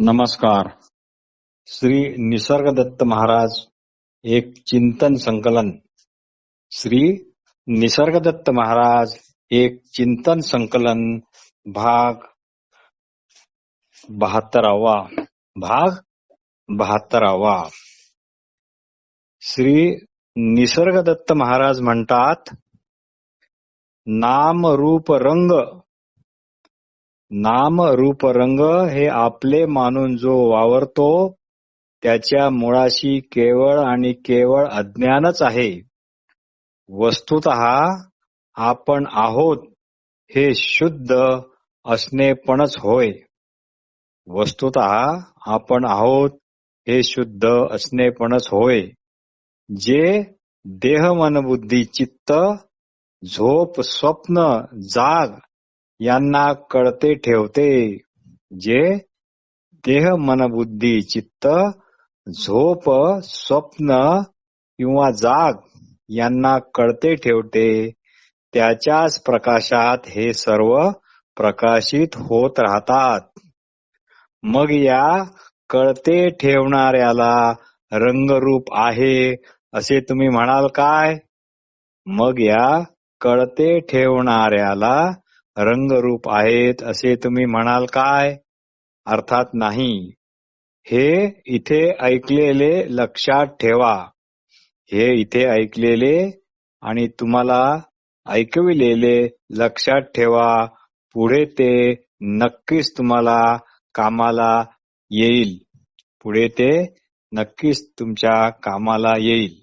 नमस्कार. श्री निसर्गदत्त महाराज एक चिंतन संकलन. श्री निसर्गदत्त महाराज एक चिंतन संकलन भाग 72. श्री निसर्गदत्त महाराज म्हणतात, नाम रूप रंग हे आपले मानून जो वावरतो त्याच्या मुळाशी केवळ आणि केवळ अज्ञानच आहे. वस्तुतः आपण आहोत हे शुद्ध असणेपणच होय. जे देह मन बुद्धी चित्त झोप स्वप्न जाग यांना कळते ठेवते. जे देह मन बुद्धी चित्त झोप स्वप्न किंवा जाग यांना कळते ठेवते, त्याच्याच प्रकाशात हे सर्व प्रकाशित होत राहतात. मग या कळते ठेवणाऱ्याला रंगरूप आहे असे तुम्ही म्हणाल काय? रंगरूप आहेत असे तुम्ही म्हणाल काय? अर्थात नाही. हे इथे ऐकलेले लक्षात ठेवा. हे इथे ऐकलेले आणि तुम्हाला ऐकविलेले लक्षात ठेवा. पुढे ते नक्कीच तुम्हाला कामाला येईल. तुमच्या कामाला येईल.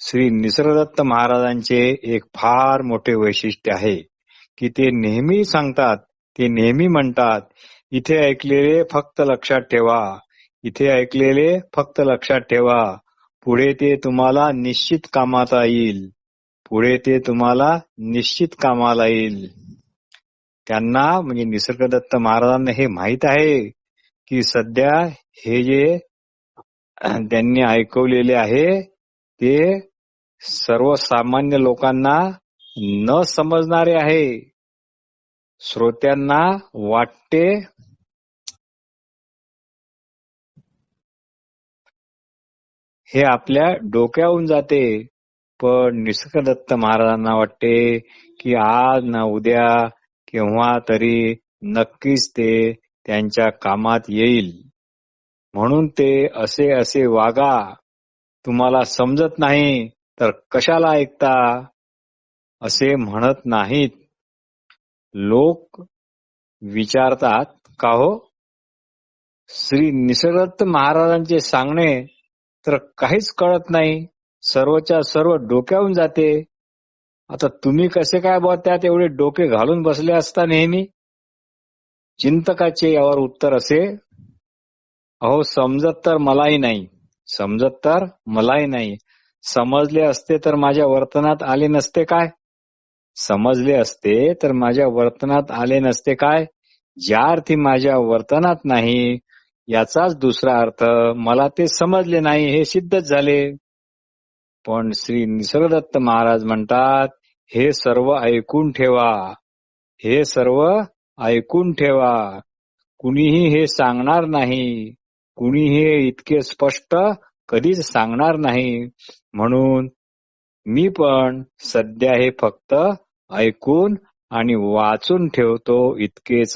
श्री निसर्गदत्त महाराजांचे एक फार मोठे वैशिष्ट्य आहे की ते नेहमी सांगतात, ते नेहमी म्हणतात, इथे ऐकलेले फक्त लक्षात ठेवा. पुढे ते तुम्हाला निश्चित कामाला येईल. त्यांना म्हणजे निसर्गदत्त महाराजांना हे माहित आहे की सध्या हे जे त्यांनी ऐकवलेले आहे ते सर्वसामान्य लोकांना न समजणारे आहे. श्रोत्यांना वाटते हे आपल्या डोक्यावरून जाते, पण निसर्गदत्त महाराजांना वाटते की आज ना उद्या केव्हा तरी नक्कीच ते त्यांच्या कामात येईल. म्हणून ते असे वागा. तुम्हाला समजत नाही तर कशाला ऐकता असे म्हणत नाहीत. लोक विचारतात, का हो, श्री निसर्गदत्त महाराजांचे सांगणे तर काहीच कळत नाही, सर्वच्या सर्व डोक्यावरून जाते. आता तुम्ही कसे काय त्यात एवढे डोके घालून बसले असता नेहमी? चिंतकाचे यावर उत्तर असे, अहो समजत तर मलाही नाही. समजले असते तर माझ्या वर्तनात आले नसते काय? ज्या अर्थी माझ्या वर्तनात नाही याचाच दुसरा अर्थ मला ते समजले नाही हे सिद्धच झाले. पण श्री निसर्गदत्त महाराज म्हणतात, हे सर्व ऐकून ठेवा. कुणीही हे सांगणार नाही. कुणीही हे इतके स्पष्ट कधीच सांगणार नाही. म्हणून मी पण सध्या हे फक्त ऐकून आणि वाचून ठेवतो इतकेच.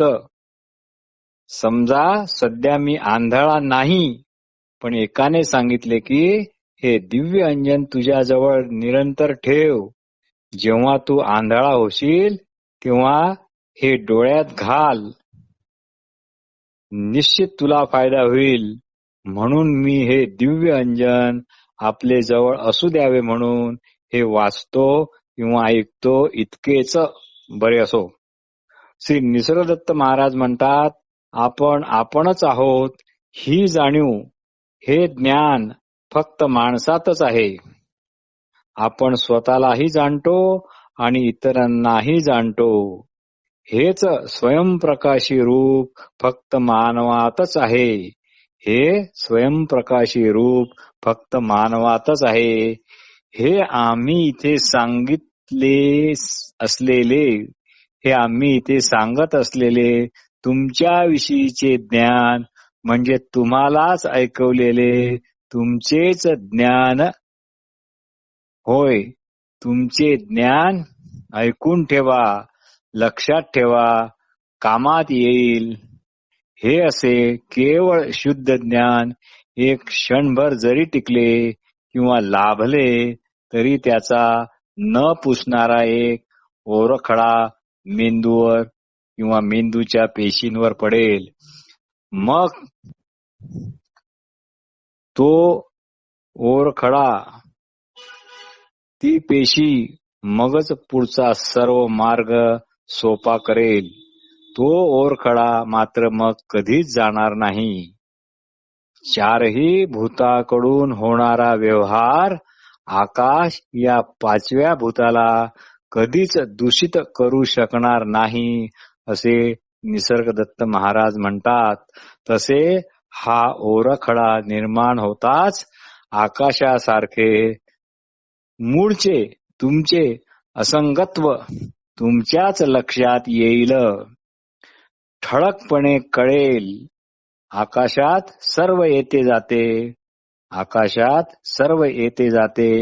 समजा सध्या मी आंधळा नाही, पण एकाने सांगितले की हे दिव्य अंजन तुझ्याजवळ निरंतर ठेव. जेव्हा तू आंधळा होशील तेव्हा हे डोळ्यात घाल, निश्चित तुला फायदा होईल. म्हणून मी हे दिव्य अंजन आपले जवळ असू द्यावे म्हणून हे वाचतो किंवा ऐकतो इतकेच. बरे असो. श्री निसर्गदत्त महाराज म्हणतात, आपणच आहोत ही जाणीव, हे ज्ञान फक्त माणसातच आहे. आपण स्वतःलाही जाणतो आणि इतरांनाही जाणतो. हेच स्वयंप्रकाशी रूप फक्त मानवातच आहे. हे आम्ही इथे सांगत असलेले तुमच्याविषयीचे ज्ञान म्हणजे तुम्हालाच ऐकवलेले तुमचेच ज्ञान होय. तुमचे ज्ञान ऐकून ठेवा, लक्षात ठेवा, कामात येईल. हे असे केवळ शुद्ध ज्ञान एक क्षणभर जरी टिकले किंवा लाभले तरी त्याचा न पुसणारा एक ओरखडा मेंदूवर किंवा मेंदूच्या पेशींवर पडेल. मग तो ओरखडा, ती पेशी मगच पुढचा सर्व मार्ग सोपा करेल. तो ओरखडा मात्र मग कधीच जाणार नाही. चारही भूताकडून होणारा व्यवहार आकाश या पाचव्या भूताला कधीच दूषित करू शकणार नाही असे निसर्गदत्त महाराज म्हणतात. तसे हा ओरखडा निर्माण होताच आकाशासारखे मूळचे तुमचे असंगत्व तुमच्याच लक्षात येईल. ठळकपणे कळेल. आकाशात सर्व येते जाते. आकाशात सर्व येते जाते.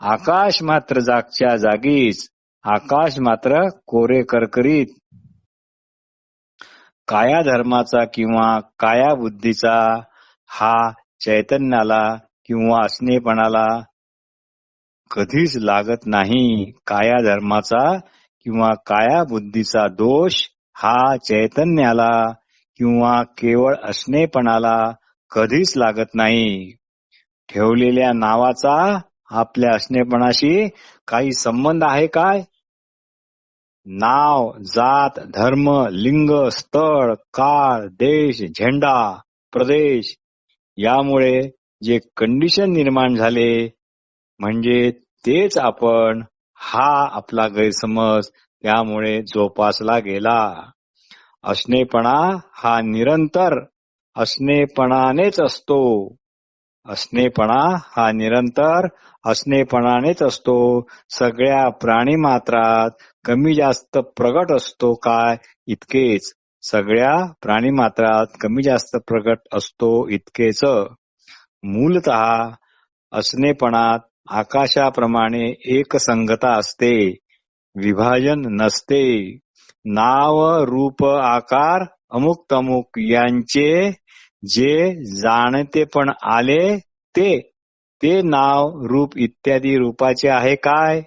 आकाश मात्र जागच्या जागीच. आकाश मात्र कोरे करकरीत. काया धर्माचा किंवा काया बुद्धीचा हा चैतन्याला किंवा असणेपणाला कधीच लागत नाही. काया धर्माचा किंवा काया बुद्धीचा दोष हा चैतन्याला किंवा केवळ असणेपणाला कधीच लागत नाही. ठेवलेल्या नावाचा आपल्या असणेपणाशी काही संबंध आहे काय? नाव, जात, धर्म, लिंग, स्थळ, काळ, देश, झेंडा, प्रदेश यामुळे जे कंडिशन निर्माण झाले म्हणजे तेच आपण, हा आपला गैरसमज त्यामुळे जोपासला गेला. असणेपणा हा निरंतर असणेपणानेच असतो. असणेपणा हा निरंतर असणेपणानेच असतो. सगळ्या प्राणीमात्रात कमी जास्त प्रगट असतो काय इतकेच. सगळ्या प्राणीमात्रात कमी जास्त प्रगट असतो इतकेच. मूलतः असणेपणात आकाशाप्रमाणे एकसंगता असते, विभाजन नसते. नाव, रूप, आकार अमुक तमुक यांचे जे जाणतेपण आले ते नाव, रूप इत्यादी रूपाचे आहे काय?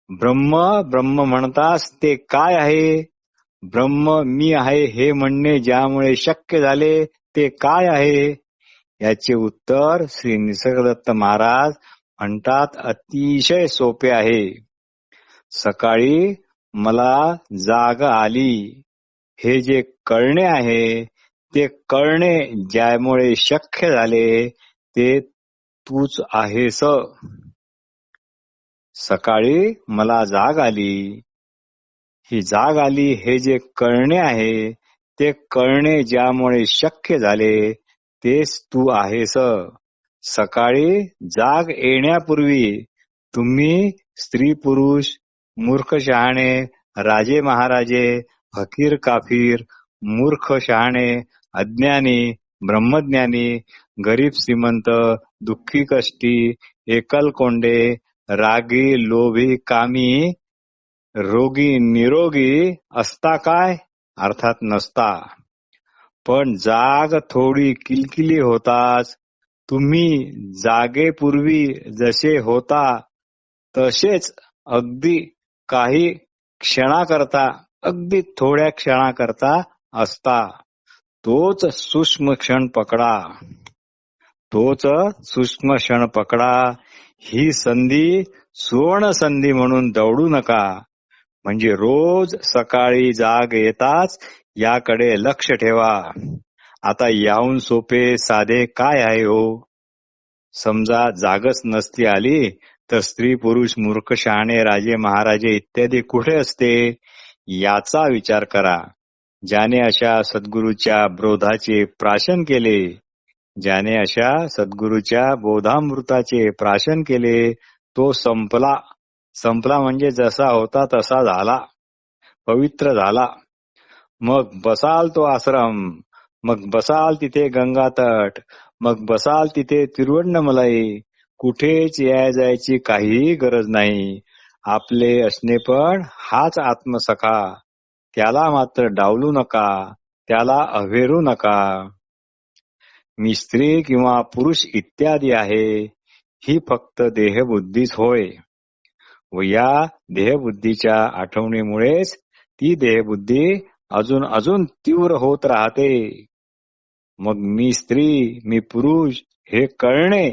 ब्रह्म ब्रह्म म्हणतास ते काय आहे? ब्रह्म मी आहे हे म्हणणे ज्यामुळे शक्य झाले ते काय आहे? याचे उत्तर श्री निसर्गदत्त महाराज म्हणतात अतिशय सोपे आहे. सकाळी मला जाग आली. हे जे कळणे आहे ते कळणे ज्यामुळे शक्य झाले ते तूच आहेस. सकाळी मला जाग आली. ही जाग आली हे जे कळणे आहे ते कळणे ज्यामुळे शक्य झाले तेच तू आहेस. सकाळी जाग येण्यापूर्वी तुम्ही स्त्री पुरुष, मूर्ख शहाणे, राजे महाराजे, फकीर काफीर, मूर्ख शहाणे, अज्ञानी, ब्रह्मज्ञानी, गरीब श्रीमंत, दुःखी कष्टी, एकलकोंडे, रागी लोभी कामी, रोगी निरोगी असता काय? अर्थात नसता. पण जाग थोडी किलकिली होताच तुम्ही जागेपूर्वी जसे होता तसेच अगदी काही क्षणाकरता, अगदी थोड्या क्षणाकरता असता. तोच सूक्ष्म क्षण पकडा. तोच सूक्ष्म क्षण पकडा. ही संधी सुवर्ण संधी म्हणून दौडू नका. म्हणजे रोज सकाळी जाग येताच याकडे लक्ष ठेवा. आता याहून सोपे साधे काय आहे हो? समजा जागच नसती आली तर स्त्री पुरुष मूर्ख शहाणे राजे महाराजे इत्यादी कुठे असते याचा विचार करा. ज्याने अशा सद्गुरूच्या बोधाचे प्राशन केले, ज्याने अशा सद्गुरूच्या बोधामृताचे प्राशन केले तो संपला. संपला म्हणजे जसा होता तसा झाला, पवित्र झाला. मग बसाल तो आश्रम, मग बसाल तिथे गंगातट, मग बसाल तिथे तिरुवण्णमलाई. कुठेच या जायची काहीही गरज नाही. आपले असणे पण हाच आत्मसखा. त्याला मात्र डावलू नका, त्याला अव्हेरू नका. मी स्त्री किंवा पुरुष इत्यादी आहे, ही फक्त देहबुद्धीच होय. व या देहबुद्धीच्या आठवणीमुळेच ती देहबुद्धी अजून अजून तीव्र होत राहते. मग मी स्त्री, मी पुरुष हे कळणे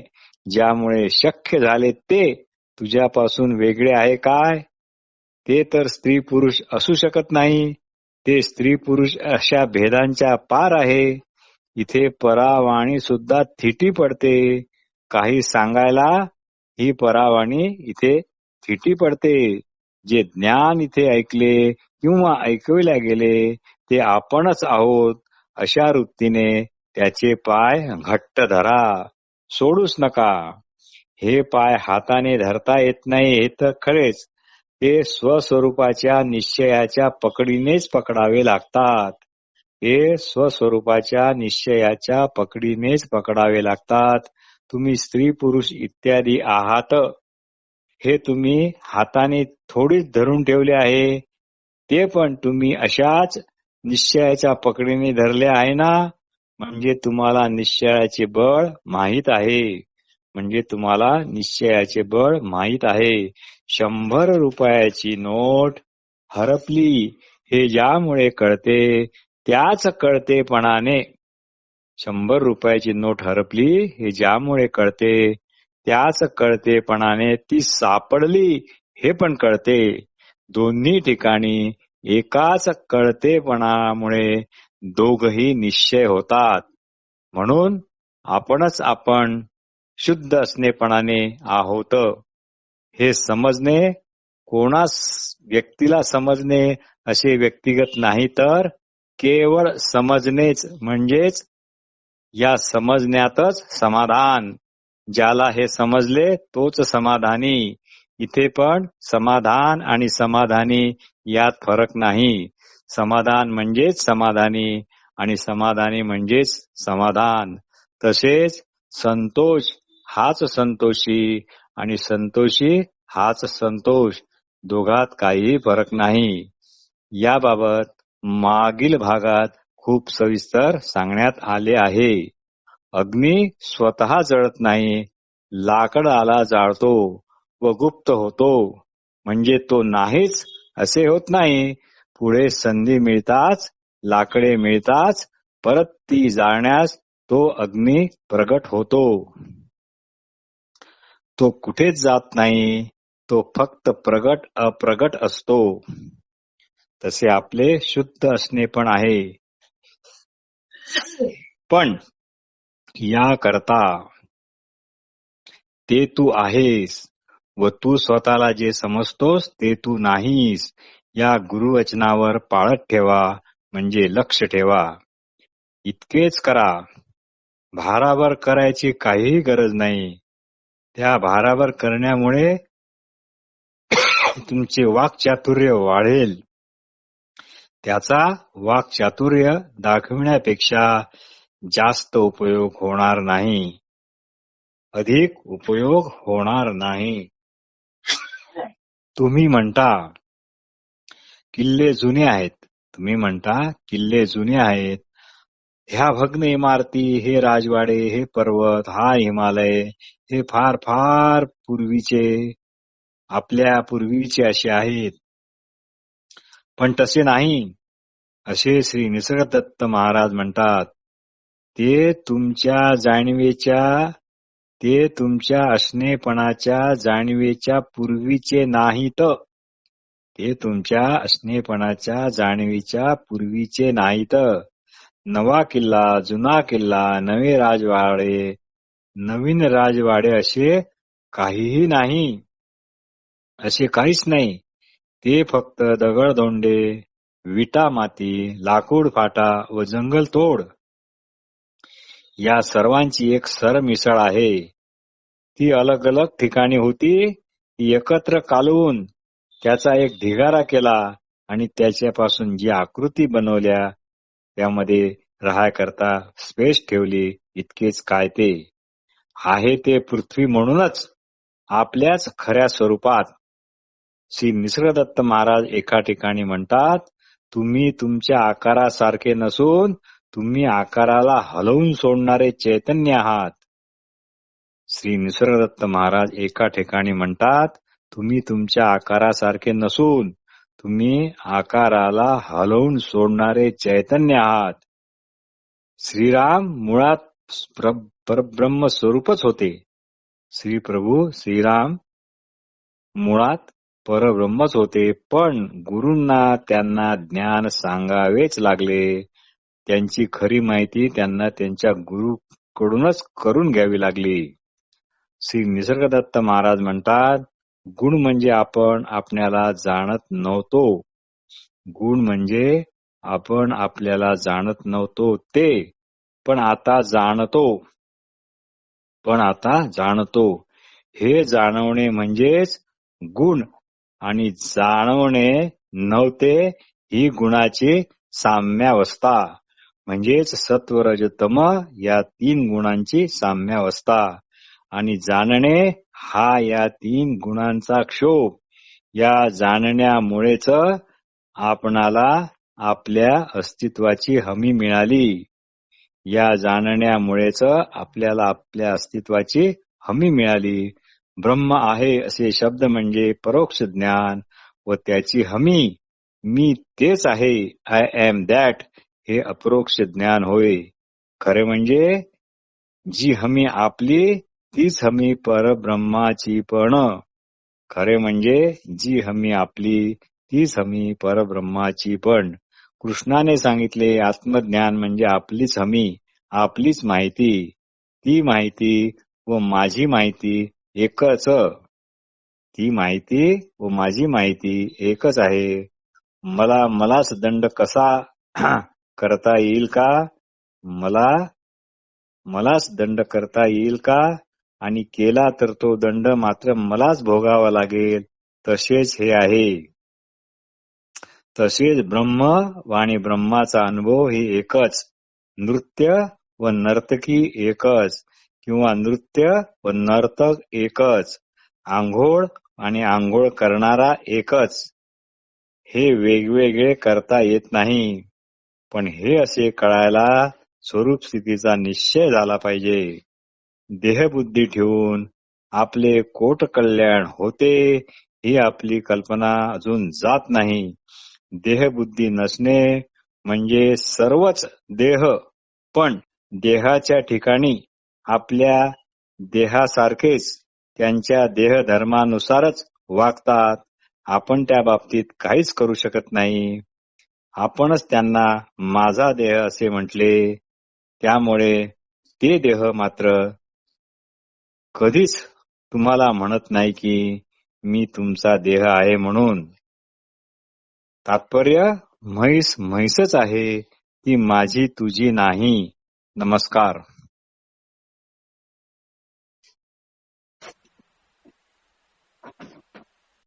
ज्यामुळे शक्य झाले ते तुझ्यापासून वेगळे आहे काय? ते तर स्त्री पुरुष असू शकत नाही. ते स्त्री पुरुष अशा भेदांच्या पार आहे. इथे परावाणी सुद्धा थिटी पडते. काही सांगायला ही परावाणी इथे थिटी पडते. जे ज्ञान इथे ऐकले किंवा ऐकविल्या गेले ते आपणच आहोत. अशा वृत्तीने त्याचे पाय घट्ट धरा, सोडूच नका. हे पाय हाताने धरता येत नाही हे तर खरेच, ते स्वस्वरूपाच्या निश्चयाच्या पकडीनेच पकडावे लागतात. ते स्वस्वरूपाच्या निश्चयाच्या पकडीनेच पकडावे लागतात. तुम्ही स्त्री पुरुष इत्यादी आहात, हे तुम्ही हाताने थोडीच धरून ठेवले आहे. ते पण तुम्ही अशाच निश्चयाच्या पकडीने धरले आहे ना. म्हणजे तुम्हाला निश्चयाचे बळ माहीत आहे. म्हणजे तुम्हाला निश्चयाचे बळ माहीत आहे. 100 रुपयाची नोट हरपली हे ज्यामुळे कळते, त्याच कळतेपणाने 100 रुपयाची नोट हरपली हे ज्यामुळे कळते, त्याच कळतेपणाने ती सापडली हे पण कळते. दोन्ही ठिकाणी एकाच कळतेपणामुळे दोघही निश्चय होतात. म्हणून आपणच आपण शुद्ध असणेपणाने आहोत हे समजणे कोणास व्यक्तीला समजणे असे व्यक्तिगत नाही, तर केवळ समजणेच म्हणजेच या समजण्यातच समाधान. ज्याला हे समजले तोच समाधानी. इथे पण समाधान आणि समाधानी यात फरक नाही. समाधान म्हणजेच समाधानी आणि समाधानी म्हणजेच समाधान. तसेच संतोष हाच संतोषी आणि संतोषी हाच संतोष. दोघात काहीही फरक नाही. याबाबत मागील भागात खूप सविस्तर सांगण्यात आले आहे. अग्नी स्वतः जळत नाही, लाकडाला जाळतो व गुप्त होतो. म्हणजे तो नाहीच असे होत नाही. पुढे संधी मिळताच, लाकडे मिळताच परत ती जाळण्यास तो अग्नी प्रगट होतो. तो कुठेच जात नाही. तो फक्त प्रगट अप्रगट असतो. तसे आपले शुद्ध असणे पण आहे. पण याकरता ते तू आहेस व तू स्वतःला जे समजतोस ते तू नाहीस. या गुरुवचनावर पाळत ठेवा, म्हणजे लक्ष ठेवा. इतकेच करा. भारावर करायची काहीही गरज नाही. त्या भारावर करण्यामुळे तुमचे वाक्चातुर्य वाढेल. त्याचा वाक्चातुर्य दाखविण्यापेक्षा जास्त उपयोग होणार नाही, अधिक उपयोग होणार नाही. तुम्ही म्हणता किल्ले जुने आहेत. तुम्ही म्हणता किल्ले जुने आहेत. ह्या भग्न इमारती, हे राजवाडे, हे पर्वत, हा हिमालय, हे फार फार पूर्वीचे, आपल्या पूर्वीचे असे आहेत. पण तसे नाही, असे श्री निसर्गदत्त महाराज म्हणतात. ते तुमच्या असणेपणाच्या जाणीवेच्या पूर्वीचे नाहीत. ते तुमच्या असणेपणाच्या जाणीवेच्या पूर्वीचे नाहीत. नवा किल्ला, जुना किल्ला, नवे राजवाडे, नवीन राजवाडे असे काहीही नाही. असे काहीच नाही. ते फक्त दगडधोंडे, विटा माती, लाकूड फाटा व जंगल तोड या सर्वांची एक सरमिसळ आहे. ती अलग अलग ठिकाणी होती, ती एकत्र कालवून त्याचा एक ढिगारा केला आणि त्याच्यापासून जी आकृती बनवल्या त्यामध्ये राहाय करता स्पेस ठेवली इतकेच काय ते आहे ते पृथ्वी म्हणूनच आपल्याच खऱ्या स्वरूपात. श्री निसर्गदत्त महाराज एका ठिकाणी म्हणतात, तुम्ही तुमच्या आकारासारखे नसून तुम्ही आकाराला हलवून सोडणारे चैतन्य आहात. श्री निसर्गदत्त महाराज एका ठिकाणी म्हणतात, तुम्ही तुमच्या आकारासारखे नसून तुम्ही आकाराला हलवून सोडणारे चैतन्य आहात. श्रीराम मुळात परब्रह्म स्वरूपच होते. श्रीराम मुळात परब्रह्मच होते, पण गुरूंना त्यांना ज्ञान सांगावेच लागले. त्यांची खरी माहिती त्यांना त्यांच्या गुरूकडूनच करून घ्यावी लागली. श्री निसर्गदत्त महाराज म्हणतात, गुण म्हणजे आपण आपल्याला जाणत नव्हतो. गुण म्हणजे आपण आपल्याला जाणत नव्हतो ते, पण आता जाणतो. हे जाणवणे म्हणजेच गुण, आणि जाणवणे नव्हते ही गुणाची साम्यावस्था, म्हणजेच सत्व रजतम या 3 गुणांची साम्यावस्था. आणि जाणणे हा या 3 गुणांचा क्षोभ. या जाणण्यामुळेच आपणाला आपल्या अस्तित्वाची हमी मिळाली. या जाणण्यामुळेच आपल्याला आपल्या अस्तित्वाची हमी मिळाली. ब्रह्म आहे असे शब्द म्हणजे परोक्ष ज्ञान व त्याची हमी मी तेच आहे, आय एम दॅट, हे अपरोक्ष ज्ञान होय. खरे म्हणजे जी हमी आपली तीच हमी परब्रह्माची पण. खरे म्हणजे जी हमी आपली तीच हमी परब्रह्माची पण. कृष्णाने सांगितले, आत्मज्ञान म्हणजे आपलीच हमी, आपलीच माहिती. ती माहिती व माझी माहिती एकच. ती माहिती व माझी माहिती एकच आहे. मलाच दंड कसा करता येईल का? मलाच दंड करता येईल का? आणि केला तर तो दंड मात्र मलाच भोगावा लागेल. तसेच हे आहे. तसेच ब्रह्म आणि ब्रह्माचा अनुभव हे एकच. नृत्य व नर्तकी एकच, किंवा नृत्य व नर्तक एकच. आंघोळ आणि आंघोळ करणारा एकच. हे वेगवेगळे करता येत नाही. पण हे असे कळायला स्वरूप स्थितीचा निश्चय झाला पाहिजे. देहबुद्धी ठेवून आपले कोट कल्याण होते ही आपली कल्पना अजून जात नाही. देहबुद्धी नसणे म्हणजे सर्वच देह, पण देहाच्या ठिकाणी आपल्या देहासारखेच त्यांच्या देहधर्मानुसारच वागतात. आपण त्या बाबतीत काहीच करू शकत नाही. आपणच त्यांना माझा देह असे म्हटले, त्यामुळे ते देह मात्र कधीच तुम्हाला म्हणत नाही की मी तुमचा देह आहे म्हणून. तात्पर्य, म्हैस म्हैसच आहे, ती माझी तुझी नाही. नमस्कार.